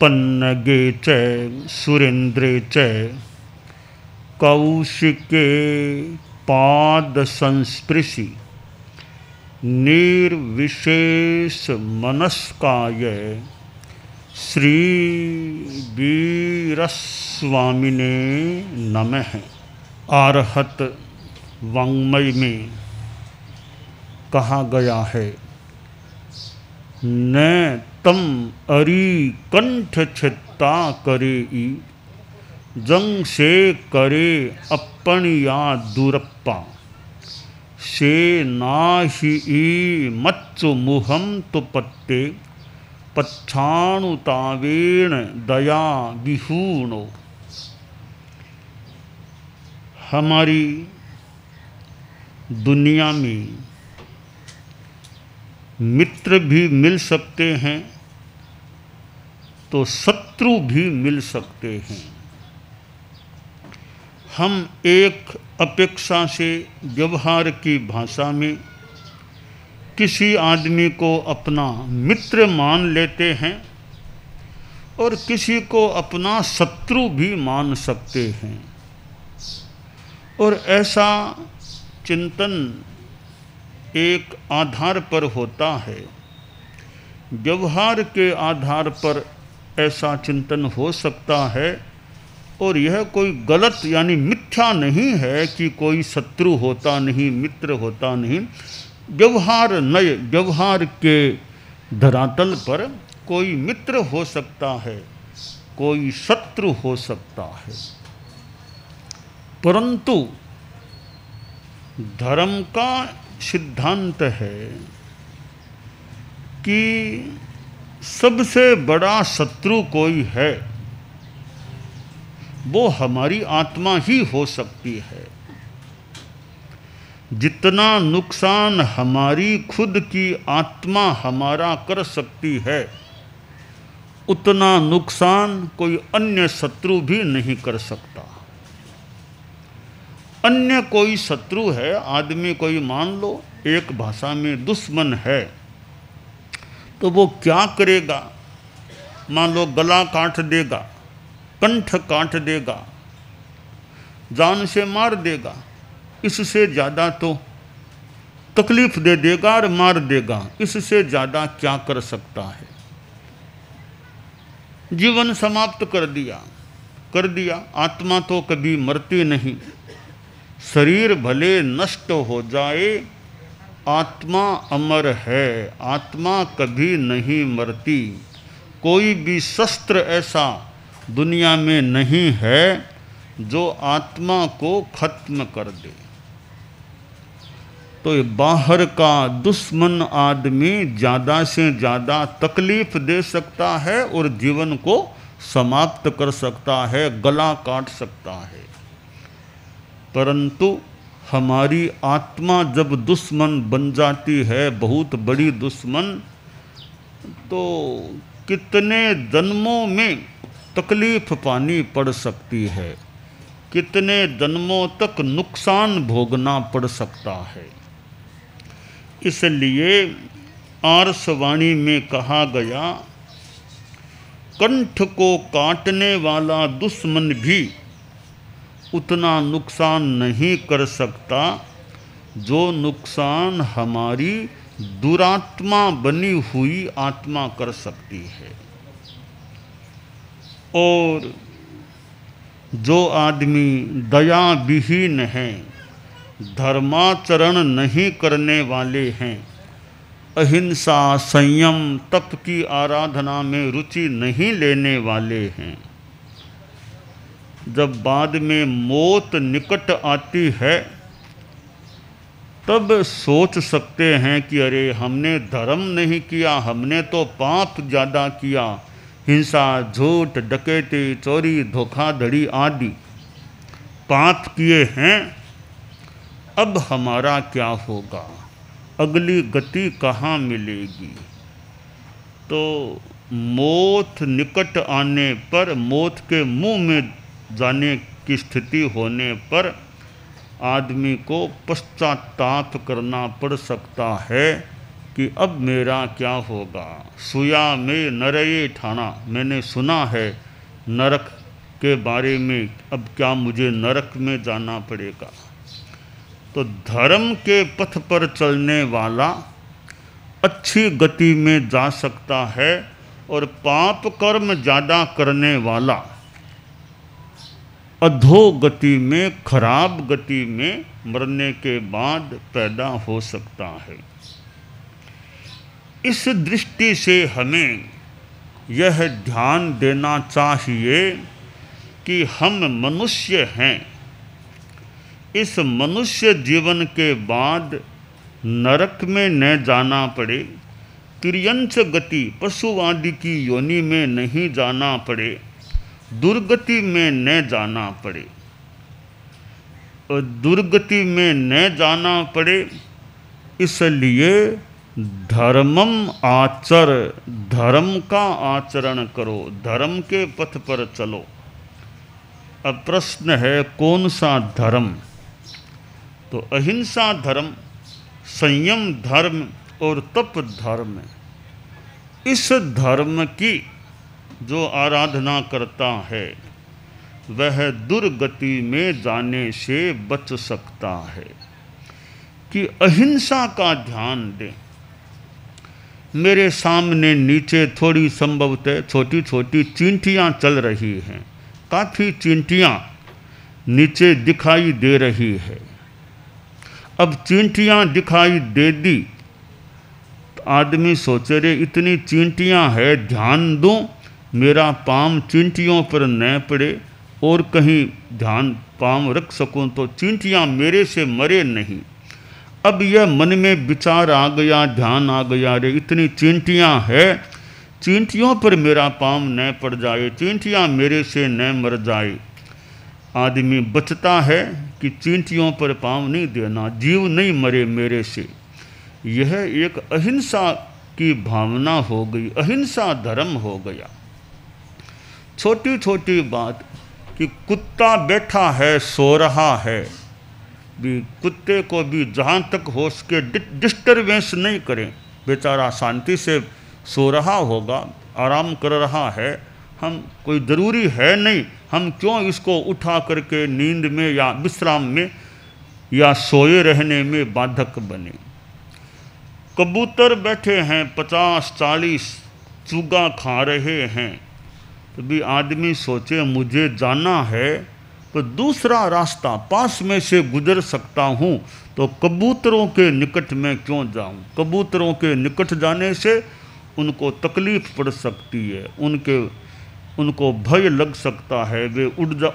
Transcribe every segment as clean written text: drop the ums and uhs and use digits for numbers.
पन्नगे च सुरेन्द्रे च कौशिके पाद संस्पृशि निर्विशेष मनस्काय श्री वीरस्वामिने नमः। आरहत वाङ्मय में कहा गया है, न तम अरी कंठ छित्ता करे ई जंग से करे अपनिया दुरप्पा से नाहि ई मच्चु मुहम तो पत्ते पच्छाणुतावेण दया विहूणो। हमारी दुनिया में मित्र भी मिल सकते हैं तो शत्रु भी मिल सकते हैं। हम एक अपेक्षा से व्यवहार की भाषा में किसी आदमी को अपना मित्र मान लेते हैं और किसी को अपना शत्रु भी मान सकते हैं। और ऐसा चिंतन एक आधार पर होता है, व्यवहार के आधार पर ऐसा चिंतन हो सकता है। और यह कोई गलत यानी मिथ्या नहीं है कि कोई शत्रु होता नहीं, मित्र होता नहीं। व्यवहार के धरातल पर कोई मित्र हो सकता है, कोई शत्रु हो सकता है। परंतु धर्म का सिद्धांत है कि सबसे बड़ा शत्रु कोई है, वो हमारी आत्मा ही हो सकती है। जितना नुकसान हमारी खुद की आत्मा हमारा कर सकती है, उतना नुकसान कोई अन्य शत्रु भी नहीं कर सकता। अन्य कोई शत्रु है, आदमी कोई मान लो एक भाषा में दुश्मन है, तो वो क्या करेगा? मान लो गला काट देगा, कंठ काट देगा, जान से मार देगा, इससे ज़्यादा तो तकलीफ दे देगा और मार देगा। इससे ज़्यादा क्या कर सकता है? जीवन समाप्त कर दिया। आत्मा तो कभी मरती नहीं। शरीर भले नष्ट हो जाए, आत्मा अमर है, आत्मा कभी नहीं मरती। कोई भी शस्त्र ऐसा दुनिया में नहीं है जो आत्मा को खत्म कर दे। तो ये बाहर का दुश्मन आदमी ज़्यादा से ज़्यादा तकलीफ दे सकता है और जीवन को समाप्त कर सकता है, गला काट सकता है। परंतु हमारी आत्मा जब दुश्मन बन जाती है, बहुत बड़ी दुश्मन, तो कितने जन्मों में तकलीफ पानी पड़ सकती है, कितने जन्मों तक नुकसान भोगना पड़ सकता है। इसलिए आर्षवाणी में कहा गया, कंठ को काटने वाला दुश्मन भी उतना नुकसान नहीं कर सकता जो नुकसान हमारी दुरात्मा बनी हुई आत्मा कर सकती है। और जो आदमी दया विहीन हैं, धर्माचरण नहीं करने वाले हैं, अहिंसा संयम तप की आराधना में रुचि नहीं लेने वाले हैं, जब बाद में मौत निकट आती है तब सोच सकते हैं कि अरे हमने धर्म नहीं किया, हमने तो पाप ज़्यादा किया, हिंसा झूठ डकैती चोरी धोखाधड़ी आदि पाप किए हैं, अब हमारा क्या होगा, अगली गति कहाँ मिलेगी। तो मौत निकट आने पर, मौत के मुंह में जाने की स्थिति होने पर आदमी को पश्चाताप करना पड़ सकता है कि अब मेरा क्या होगा। सुया में नरये ठाना, मैंने सुना है नरक के बारे में, अब क्या मुझे नरक में जाना पड़ेगा। तो धर्म के पथ पर चलने वाला अच्छी गति में जा सकता है और पाप कर्म ज़्यादा करने वाला अधोगति में, खराब गति में मरने के बाद पैदा हो सकता है। इस दृष्टि से हमें यह ध्यान देना चाहिए कि हम मनुष्य हैं। इस मनुष्य जीवन के बाद नरक में न जाना पड़े, तिर्यंच गति पशु आदि की योनि में नहीं जाना पड़े, दुर्गति में न जाना पड़े। और दुर्गति में न जाना पड़े इसलिए धर्मम आचर, धर्म का आचरण करो, धर्म के पथ पर चलो। अब प्रश्न है कौन सा धर्म? तो अहिंसा धर्म, संयम धर्म और तप धर्म। इस धर्म की जो आराधना करता है वह दुर्गति में जाने से बच सकता है। कि अहिंसा का ध्यान दें। मेरे सामने नीचे थोड़ी संभवतः छोटी छोटी चींटियाँ चल रही हैं, काफ़ी चींटियाँ नीचे दिखाई दे रही है। अब चींटियाँ दिखाई दे दी तो आदमी सोचे रे इतनी चींटियाँ है, ध्यान दूँ मेरा पाँव चींटियों पर न पड़े और कहीं ध्यान पाँव रख सकूँ तो चींटियाँ मेरे से मरे नहीं। अब यह मन में विचार आ गया, ध्यान आ गया, रे इतनी चींटियाँ है, चींटियों पर मेरा पाँव न पड़ जाए, चींटियाँ मेरे से न मर जाए। आदमी बचता है कि चींटियों पर पाँव नहीं देना, जीव नहीं मरे मेरे से। यह एक अहिंसा की भावना हो गई, अहिंसा धर्म हो गया। छोटी छोटी बात कि कुत्ता बैठा है, सो रहा है, भी कुत्ते को भी जहाँ तक हो सके डिस्टर्बेंस नहीं करें, बेचारा शांति से सो रहा होगा, आराम कर रहा है। हम कोई ज़रूरी है नहीं, हम क्यों इसको उठा करके नींद में या विश्राम में या सोए रहने में बाधक बने। कबूतर बैठे हैं 50-40 चूगा खा रहे हैं, तो भी आदमी सोचे मुझे जाना है तो दूसरा रास्ता पास में से गुजर सकता हूँ, तो कबूतरों के निकट में क्यों जाऊँ। कबूतरों के निकट जाने से उनको तकलीफ़ पड़ सकती है, उनको भय लग सकता है, वे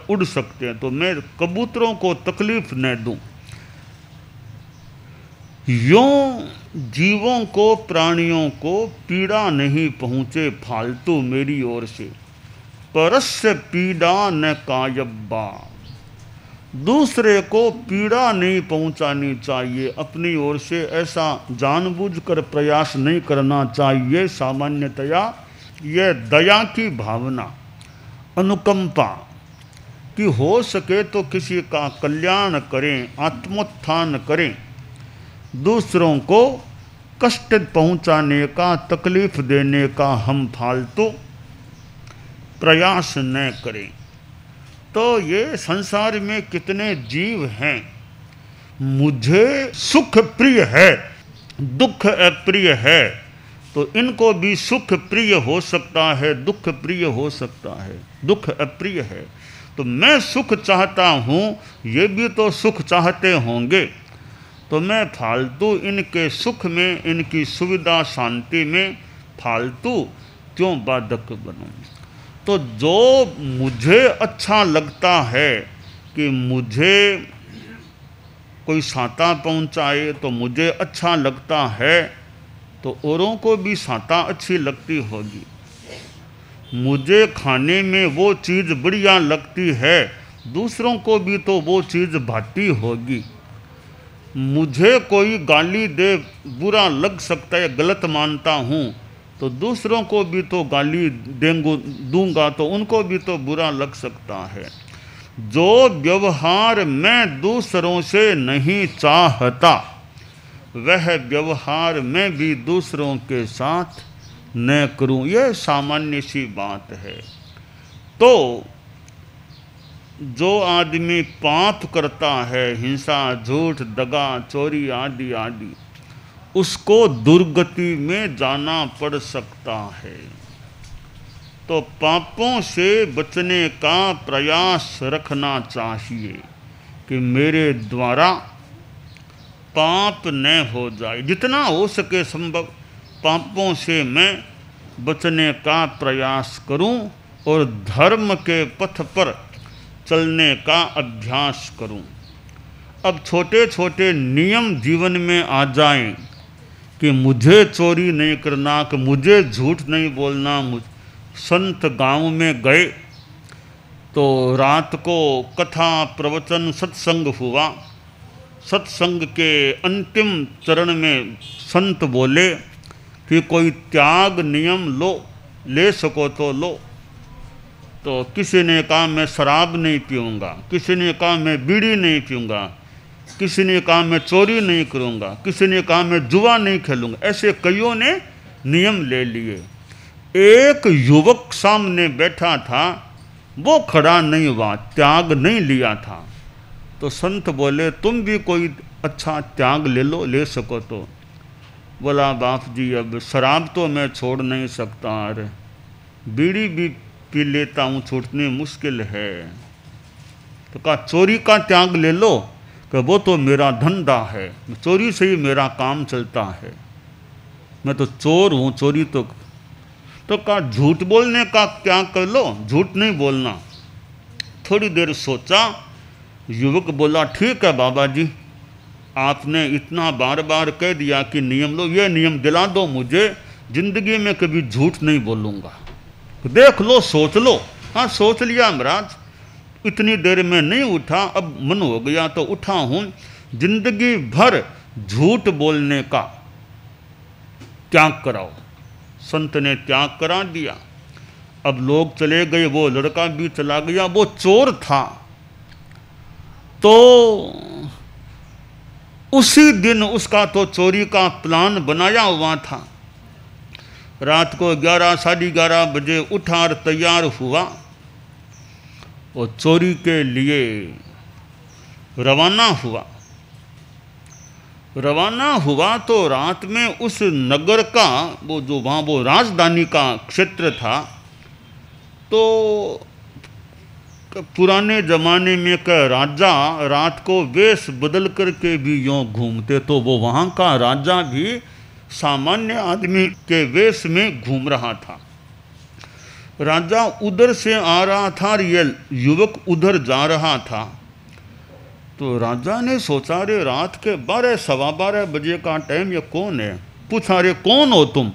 उड़ सकते हैं, तो मैं कबूतरों को तकलीफ़ न दूँ। यों जीवों को, प्राणियों को पीड़ा नहीं पहुँचे फालतू मेरी ओर से, परस्य पीड़ा न कायब्बा। दूसरे को पीड़ा नहीं पहुंचानी चाहिए, अपनी ओर से ऐसा जानबूझकर प्रयास नहीं करना चाहिए। सामान्यतया यह दया की भावना, अनुकंपा कि हो सके तो किसी का कल्याण करें, आत्मोत्थान करें, दूसरों को कष्ट पहुंचाने का, तकलीफ देने का हम फालतू प्रयास न करें। तो ये संसार में कितने जीव हैं, मुझे सुख प्रिय है, दुख अप्रिय है, तो इनको भी सुख प्रिय हो सकता है, दुख प्रिय हो सकता है, दुख अप्रिय है। तो मैं सुख चाहता हूँ, ये भी तो सुख चाहते होंगे, तो मैं फालतू इनके सुख में, इनकी सुविधा शांति में फालतू क्यों बाधक बनूं। तो जो मुझे अच्छा लगता है कि मुझे कोई सहायता पहुंचाए तो मुझे अच्छा लगता है, तो औरों को भी सहायता अच्छी लगती होगी। मुझे खाने में वो चीज़ बढ़िया लगती है, दूसरों को भी तो वो चीज़ भाती होगी। मुझे कोई गाली दे, बुरा लग सकता है, गलत मानता हूँ, तो दूसरों को भी तो गाली दूंगा तो उनको भी तो बुरा लग सकता है। जो व्यवहार मैं दूसरों से नहीं चाहता वह व्यवहार मैं भी दूसरों के साथ न करूं। यह सामान्य सी बात है। तो जो आदमी पाप करता है, हिंसा, झूठ, दगा, चोरी आदि आदि, उसको दुर्गति में जाना पड़ सकता है। तो पापों से बचने का प्रयास रखना चाहिए कि मेरे द्वारा पाप न हो जाए। जितना हो सके संभव पापों से मैं बचने का प्रयास करूं और धर्म के पथ पर चलने का अभ्यास करूं। अब छोटे छोटे नियम जीवन में आ जाएं कि मुझे चोरी नहीं करना, कि मुझे झूठ नहीं बोलना। संत गांव में गए तो रात को कथा प्रवचन सत्संग हुआ। सत्संग के अंतिम चरण में संत बोले कि कोई त्याग नियम लो, ले सको तो लो। तो किसी ने कहा मैं शराब नहीं पीऊँगा, किसी ने कहा मैं बीड़ी नहीं पीऊँगा, किसी ने कहा मैं चोरी नहीं करूँगा, किसी ने कहा मैं जुआ नहीं खेलूँगा। ऐसे कईयों ने नियम ले लिए। एक युवक सामने बैठा था, वो खड़ा नहीं हुआ, त्याग नहीं लिया था। तो संत बोले तुम भी कोई अच्छा त्याग ले लो, ले सको तो। बोला बाप जी अब शराब तो मैं छोड़ नहीं सकता, अरे बीड़ी भी पी लेता हूँ, छूटनी मुश्किल है। तो कहा चोरी का त्याग ले लो, कि वो तो मेरा धंधा है, चोरी से ही मेरा काम चलता है, मैं तो चोर हूँ, चोरी तो कहा झूठ बोलने का त्याग कर लो, झूठ नहीं बोलना। थोड़ी देर सोचा, युवक बोला ठीक है बाबा जी, आपने इतना बार बार कह दिया कि नियम लो, ये नियम दिला दो मुझे, जिंदगी में कभी झूठ नहीं बोलूँगा। देख लो, सोच लो। हाँ सोच लिया महाराज, इतनी देर में नहीं उठा, अब मन हो गया तो उठा हूँ। जिंदगी भर झूठ बोलने का त्याग कराओ। संत ने त्याग करा दिया। अब लोग चले गए, वो लड़का भी चला गया। वो चोर था तो उसी दिन उसका तो चोरी का प्लान बनाया हुआ था। रात को 11 साढ़े 11 बजे उठा और तैयार हुआ और चोरी के लिए रवाना हुआ। रवाना हुआ तो रात में उस नगर का वो जो वहाँ वो राजधानी का क्षेत्र था, तो पुराने ज़माने में का राजा रात को वेश बदल करके भी यूँ घूमते, तो वो वहाँ का राजा भी सामान्य आदमी के वेश में घूम रहा था। राजा उधर से आ रहा था और ये युवक उधर जा रहा था। तो राजा ने सोचा रे रात के 12 सवा 12 बजे का टाइम, ये कौन है? पूछा रे कौन हो तुम?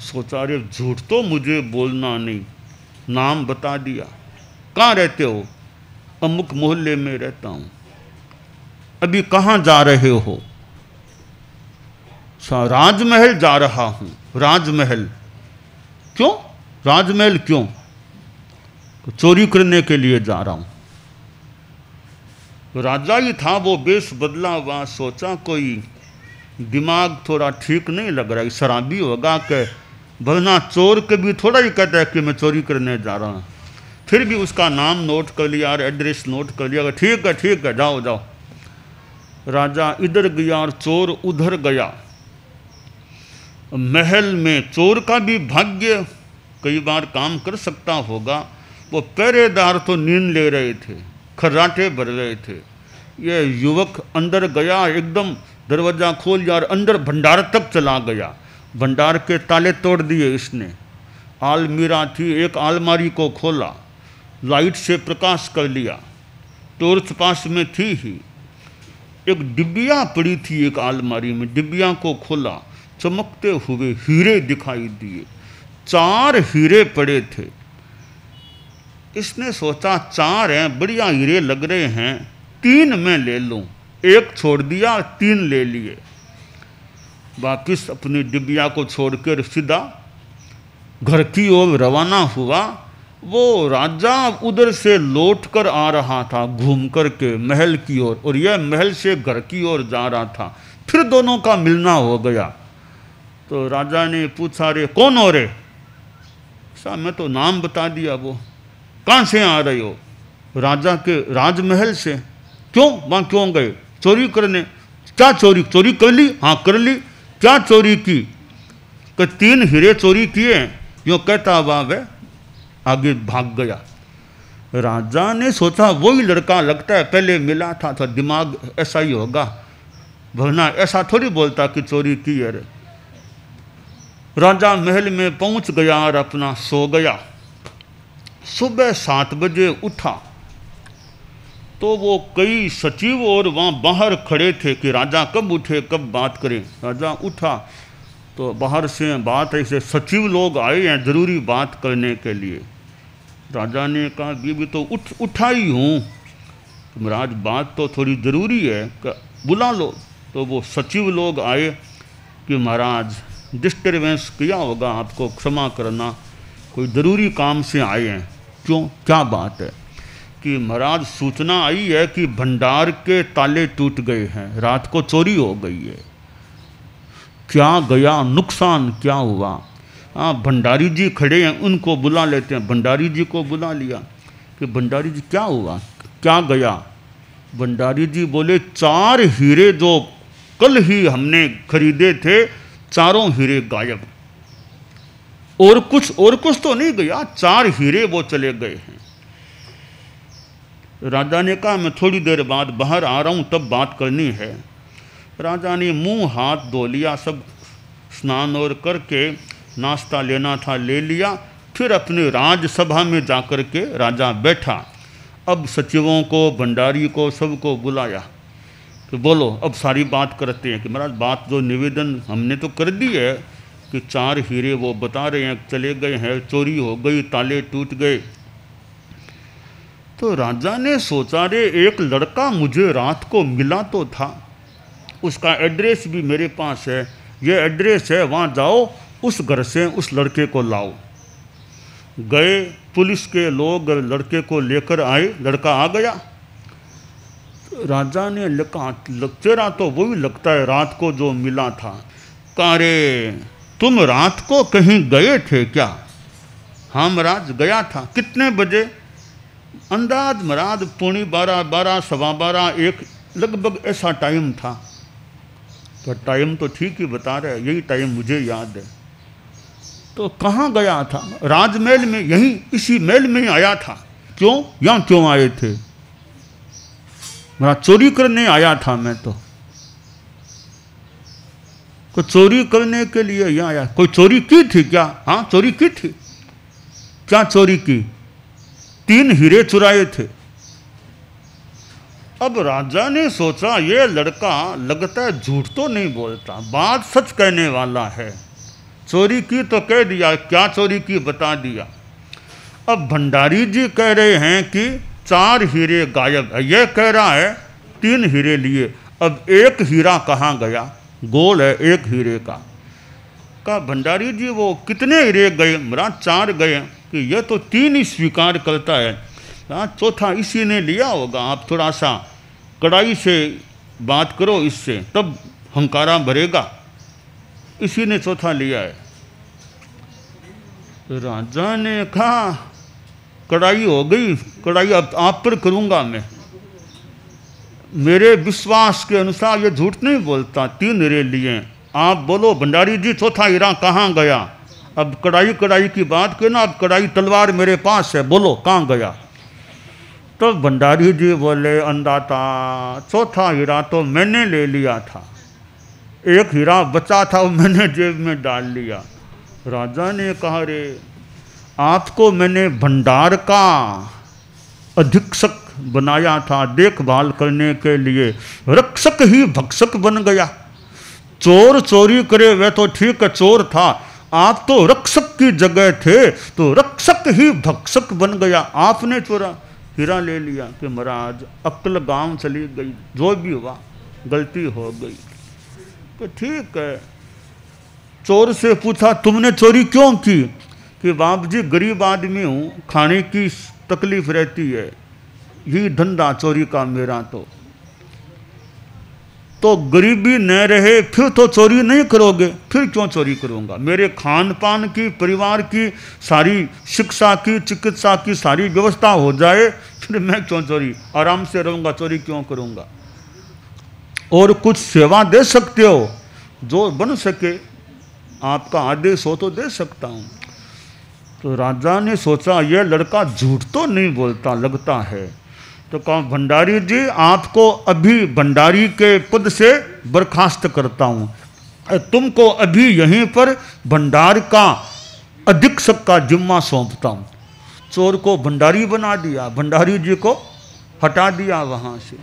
सोचा रे झूठ तो मुझे बोलना नहीं, नाम बता दिया। कहाँ रहते हो? अमुक मोहल्ले में रहता हूँ। अभी कहाँ जा रहे हो? राजमहल जा रहा हूँ। राजमहल क्यों? राजमहल क्यों? चोरी करने के लिए जा रहा हूँ। राजा ही था, वो बेश बदला हुआ। सोचा कोई दिमाग थोड़ा ठीक नहीं लग रहा है, शराबी होगा कि वरना चोर के भी थोड़ा ही कहता है कि मैं चोरी करने जा रहा हूँ। फिर भी उसका नाम नोट कर लिया और एड्रेस नोट कर लिया। ठीक है जाओ जाओ। राजा इधर गया और चोर उधर गया। महल में चोर का भी भाग्य कई बार काम कर सकता होगा। वो पहरेदार तो नींद ले रहे थे, खर्राटे भर रहे थे। ये युवक अंदर गया, एकदम दरवाज़ा खोल दिया और अंदर भंडार तक चला गया। भंडार के ताले तोड़ दिए इसने। आलमीरा थी, एक अलमारी को खोला, लाइट से प्रकाश कर लिया। टॉर्च पास में थी ही। एक डिब्बिया पड़ी थी एक अलमारी में, डिब्बिया को खोला, चमकते हुए हीरे दिखाई दिए। 4 हीरे पड़े थे। इसने सोचा 4 हैं, बढ़िया हीरे लग रहे हैं, 3 मैं ले लूं। 1 छोड़ दिया, 3 ले लिए। वापिस अपनी डिबिया को छोड़कर सीधा घर की ओर रवाना हुआ। वो राजा उधर से लौट कर आ रहा था घूम कर के महल की ओर, और यह महल से घर की ओर जा रहा था। फिर दोनों का मिलना हो गया। तो राजा ने पूछा, रे कौन हो रे? साहब मैं तो नाम बता दिया। वो कहाँ से आ रहे हो? राजा के राजमहल से। क्यों? वहाँ क्यों गए? चोरी करने। क्या चोरी? चोरी कर ली? हाँ कर ली। क्या चोरी की? कि 3 हीरे चोरी किए। यूँ कहता हुआ वह आगे भाग गया। राजा ने सोचा वही लड़का लगता है, पहले मिला था, तो दिमाग ऐसा ही होगा, वरना ऐसा थोड़ी बोलता कि चोरी की है। राजा महल में पहुंच गया और अपना सो गया। सुबह 7 बजे उठा तो वो कई सचिव और वहाँ बाहर खड़े थे कि राजा कब उठे, कब बात करें। राजा उठा तो बाहर से बात ऐसे सचिव लोग आए हैं ज़रूरी बात करने के लिए। राजा ने कहा बीबी तो उठा ही हूँ, तो महाराज बात तो थोड़ी ज़रूरी है, बुला लो। तो वो सचिव लोग आए कि महाराज डिस्टर्बेंस किया होगा, आपको क्षमा करना, कोई ज़रूरी काम से आए हैं। क्यों, क्या बात है? कि महाराज सूचना आई है कि भंडार के ताले टूट गए हैं, रात को चोरी हो गई है। क्या गया, नुकसान क्या हुआ? हाँ भंडारी जी खड़े हैं, उनको बुला लेते हैं। भंडारी जी को बुला लिया कि भंडारी जी क्या हुआ, क्या गया? भंडारी जी बोले 4 हीरे जो कल ही हमने खरीदे थे, 4 हीरे गायब। और कुछ तो नहीं गया, 4 हीरे वो चले गए हैं। राजा ने कहा मैं थोड़ी देर बाद बाहर आ रहा हूँ, तब बात करनी है। राजा ने मुंह हाथ धो लिया, सब स्नान और करके नाश्ता लेना था ले लिया। फिर अपने राजसभा में जाकर के राजा बैठा। अब सचिवों को, भंडारी को, सबको बुलाया कि बोलो अब सारी बात करते हैं। कि महाराज बात जो निवेदन हमने तो कर दी है कि 4 हीरे वो बता रहे हैं चले गए हैं, चोरी हो गई, ताले टूट गए। तो राजा ने सोचा रे एक लड़का मुझे रात को मिला तो था, उसका एड्रेस भी मेरे पास है, ये एड्रेस है, वहाँ जाओ, उस घर से उस लड़के को लाओ। गए, पुलिस के लोग लड़के को लेकर आए, लड़का आ गया। तो राजा ने लिखा चेहरा तो वही लगता है रात को जो मिला था। कहा रे तुम रात को कहीं गए थे क्या? हाँ महाराज गया था। कितने बजे? अंदाज महाराज 12:45, 12, सवा 12, 1 लगभग ऐसा टाइम था। तो टाइम तो ठीक ही बता रहे, यही टाइम मुझे याद है। तो कहाँ गया था? राजमहल में, यहीं इसी महल में ही आया था। क्यों? यहाँ क्यों आए थे? महाराज चोरी करने आया था मैं तो। कोई चोरी करने के लिए यहाँ आया? कोई चोरी की थी क्या? हाँ चोरी की थी। क्या चोरी की? 3 हीरे चुराए थे। अब राजा ने सोचा ये लड़का लगता है झूठ तो नहीं बोलता, बात सच कहने वाला है। चोरी की तो कह दिया, क्या चोरी की बता दिया। अब भंडारी जी कह रहे हैं कि 4 हीरे गायब है, यह कह रहा है 3 हीरे लिए। अब 1 हीरा कहाँ गया? गोल है 1 हीरे का। कहा भंडारी जी वो कितने हीरे गए? महाराज 4 गए। कि यह तो 3 ही स्वीकार करता है, हाँ चौथा इसी ने लिया होगा। आप थोड़ा सा कड़ाई से बात करो इससे, तब हंकारा भरेगा। इसी ने चौथा लिया है। राजा ने कहा कड़ाई हो गई, कड़ाई अब आप पर करूँगा मैं। मेरे विश्वास के अनुसार ये झूठ नहीं बोलता, 3 हीरे लिए। आप बोलो भंडारी जी चौथा हीरा कहाँ गया? अब कड़ाई की बात करना, अब कड़ाई तलवार मेरे पास है, बोलो कहाँ गया? तो भंडारी जी बोले अंदाता चौथा हीरा तो मैंने ले लिया था, 1 हीरा बचा था वो मैंने जेब में डाल लिया। राजा ने कहा रे आपको मैंने भंडार का अधीक्षक बनाया था देखभाल करने के लिए, रक्षक ही भक्षक बन गया। चोर चोरी करे वह तो ठीक है, चोर था, आप तो रक्षक की जगह थे, तो रक्षक ही भक्षक बन गया। आपने चोरा हीरा ले लिया। कि महाराज अक्ल गांव चली गई, जो भी हुआ गलती हो गई। तो ठीक है। चोर से पूछा तुमने चोरी क्यों की? कि बाप जी गरीब आदमी हूँ, खाने की तकलीफ रहती है, यही धंधा चोरी का मेरा। तो गरीबी न रहे फिर तो चोरी नहीं करोगे, फिर क्यों चोरी करूँगा? मेरे खान पान की, परिवार की सारी शिक्षा की, चिकित्सा की सारी व्यवस्था हो जाए, फिर मैं क्यों चोरी? आराम से रहूँगा, चोरी क्यों करूँगा? और कुछ सेवा दे सकते हो, जो बन सके, आपका आदेश हो तो दे सकता हूँ। तो राजा ने सोचा यह लड़का झूठ तो नहीं बोलता लगता है। तो कहा भंडारी जी, आपको अभी भंडारी के पद से बर्खास्त करता हूँ, तुमको अभी यहीं पर भंडार का अधीक्षक का जिम्मा सौंपता हूँ। चोर को भंडारी बना दिया, भंडारी जी को हटा दिया वहाँ से।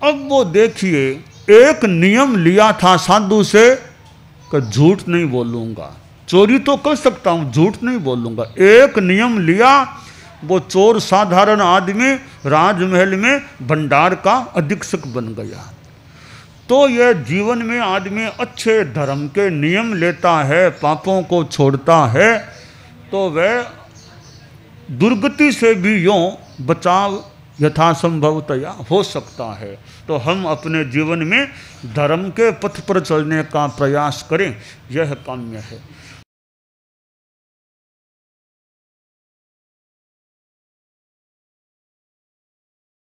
अब वो देखिए, एक नियम लिया था साधु से कि झूठ नहीं बोलूँगा, चोरी तो कर सकता हूँ, झूठ नहीं बोलूँगा। एक नियम लिया, वो चोर साधारण आदमी राजमहल में भंडार का अधीक्षक बन गया। तो यह जीवन में आदमी अच्छे धर्म के नियम लेता है, पापों को छोड़ता है, तो वह दुर्गति से भी यूँ बचाव यथासंभवतया हो सकता है। तो हम अपने जीवन में धर्म के पथ पर चलने का प्रयास करें, यह काम्य है।